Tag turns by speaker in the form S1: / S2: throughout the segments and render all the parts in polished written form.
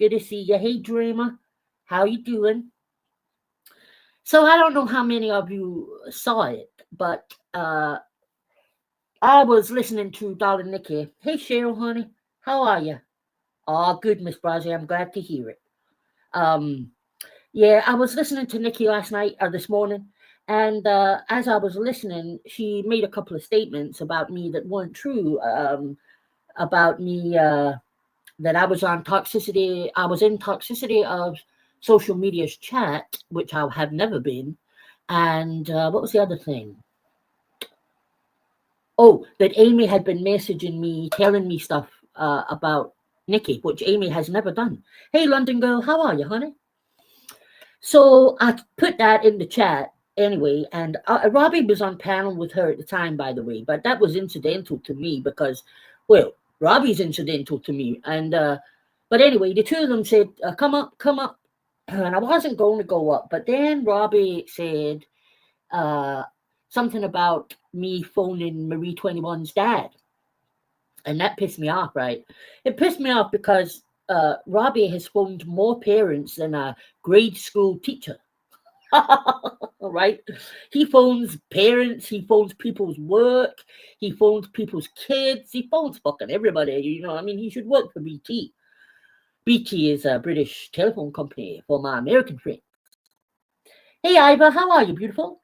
S1: Good to see you. Hey, Dreamer. How you doing? So I don't know how many of you saw it, but I was listening to Darling Nikki. Hey, Cheryl, honey. How are you? Oh, good, Miss Brazzy. I'm glad to hear it. Um, yeah, I was listening to Nikki last night or this morning, and as I was listening, she made a couple of statements about me that weren't true. About me that I was on toxicity. I was in toxicity of social media's chat, which I have never been. And what was the other thing? Oh, that Amy had been messaging me, telling me stuff about Nikki, which Amy has never done. Hey, London girl, how are you, honey? So I put that in the chat anyway, and Robbie was on panel with her at the time, by the way, but that was incidental to me because, well, Robbie's incidental to me, and but anyway, the two of them said, come up," and I wasn't going to go up, but then Robbie said uh, something about me phoning Marie 21's dad, and that pissed me off, right? It pissed me off because Robbie has phoned more parents than a grade school teacher. Right? He phones parents, he phones people's work, he phones people's kids, he phones fucking everybody. You know, I mean, he should work for BT. BT is a British telephone company for my American friends. Hey, Iva, how are you, beautiful?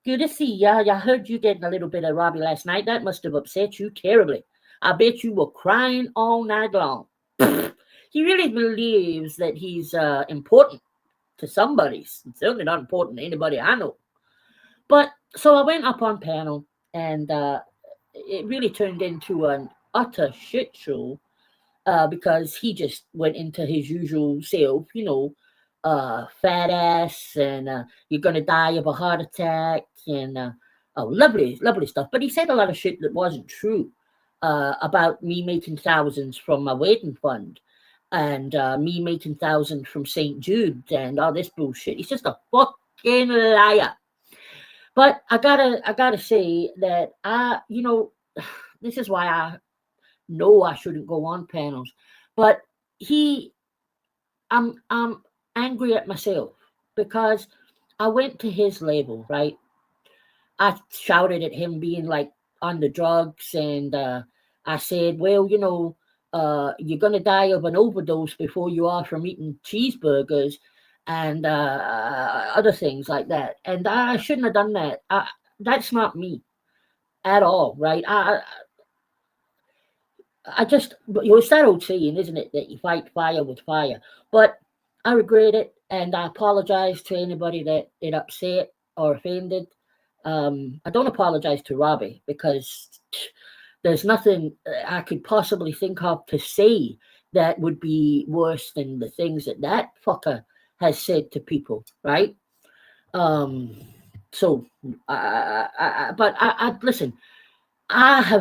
S1: Good to see ya. I heard you getting a little bit of Robbie last night. That must have upset you terribly. I bet you were crying all night long. He really believes that he's important to somebody. It's certainly not important to anybody I know. But so I went up on panel, and it really turned into an utter shit show because he just went into his usual self, you know, fat ass, and you're gonna die of a heart attack, and oh, lovely, lovely stuff. But he said a lot of shit that wasn't true about me making thousands from my wedding fund, and me making thousands from St. Jude, and all this bullshit. He's just a fucking liar. But I gotta say that you know, this is why I know I shouldn't go on panels. But he, I'm angry at myself because I went to his level, right? I shouted at him being like on the drugs, and I said, well, you know, you're gonna die of an overdose before you are from eating cheeseburgers, and other things like that. And I shouldn't have done that. That's not me at all, right? I just, you know, it's that old saying, isn't it, that you fight fire with fire. But I regret it, and I apologize to anybody that it upset or offended. I don't apologize to Robbie because there's nothing I could possibly think of to say that would be worse than the things that that fucker has said to people, right? Um, so, but I listen.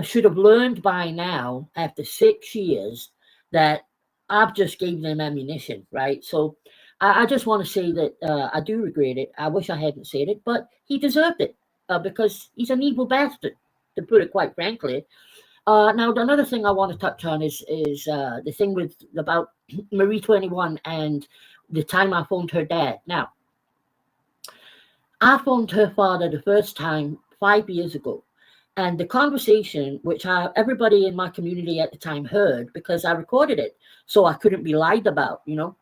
S1: Should have learned by now, after 6 years, that I've just gave them ammunition, right? So I just want to say that I do regret it. I wish I hadn't said it, but he deserved it because he's an evil bastard, to put it quite frankly. Now, another thing I want to touch on is the thing with about Marie 21 and the time I phoned her dad. Now, I phoned her father the first time 5 years ago. And the conversation, which everybody in my community at the time heard because I recorded it, so I couldn't be lied about, you know.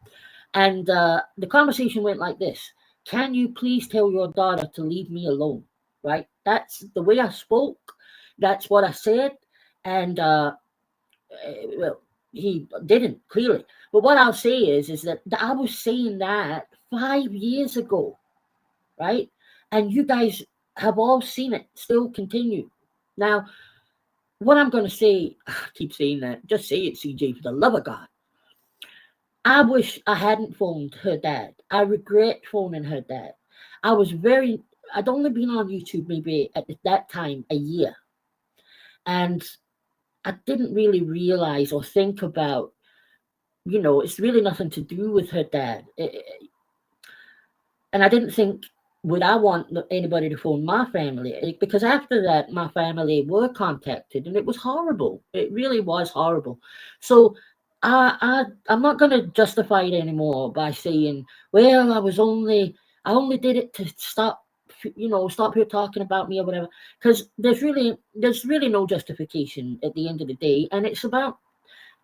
S1: And the conversation went like this: "Can you please tell your daughter to leave me alone?" Right? That's the way I spoke. That's what I said. And well, he didn't clearly. But what I'll say is that I was saying that 5 years ago, right? And you guys have all seen it still continue. Now, what I'm going to say, I keep saying that, just say it, CJ, for the love of God. I wish I hadn't phoned her dad. I regret phoning her dad. I'd only been on YouTube maybe at that time a year. And I didn't really realize or think about, you know, it's really nothing to do with her dad. And I didn't think, would I want anybody to phone my family? Because after that, my family were contacted, and it was horrible. It really was horrible. So I'm not going to justify it anymore by saying, well, I only did it to stop, stop here talking about me or whatever. Because there's really no justification at the end of the day, and it's about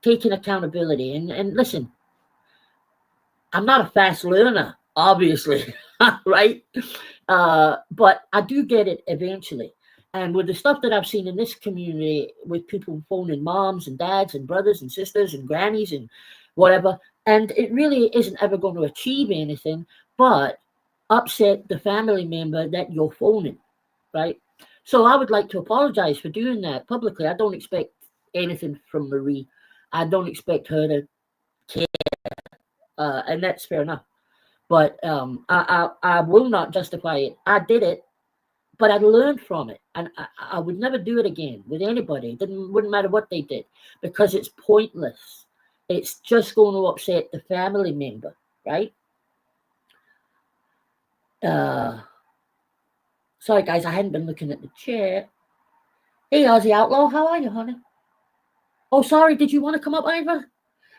S1: taking accountability. And listen, I'm not a fast learner, obviously, right? But I do get it eventually. And with the stuff that I've seen in this community, with people phoning moms and dads and brothers and sisters and grannies and whatever, and it really isn't ever going to achieve anything but upset the family member that you're phoning, right? So I would like to apologize for doing that publicly. I don't expect anything from Marie. I don't expect her to care, and that's fair enough. But I will not justify it. I did it, but I learned from it, and I would never do it again with anybody. Wouldn't matter what they did, because it's pointless. It's just going to upset the family member, right? Sorry guys, I hadn't been looking at the chat. Hey Aussie Outlaw, how are you, honey? Oh, sorry, did you want to come up, Ivor?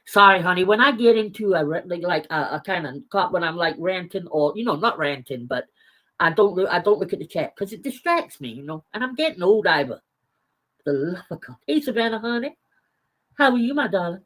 S1: Sorry, honey. When I get into a kind of when I'm like ranting, or not ranting, but I don't look at the chat because it distracts me, And I'm getting old, Ivor. The love of God. Hey, Savannah, honey. How are you, my darling?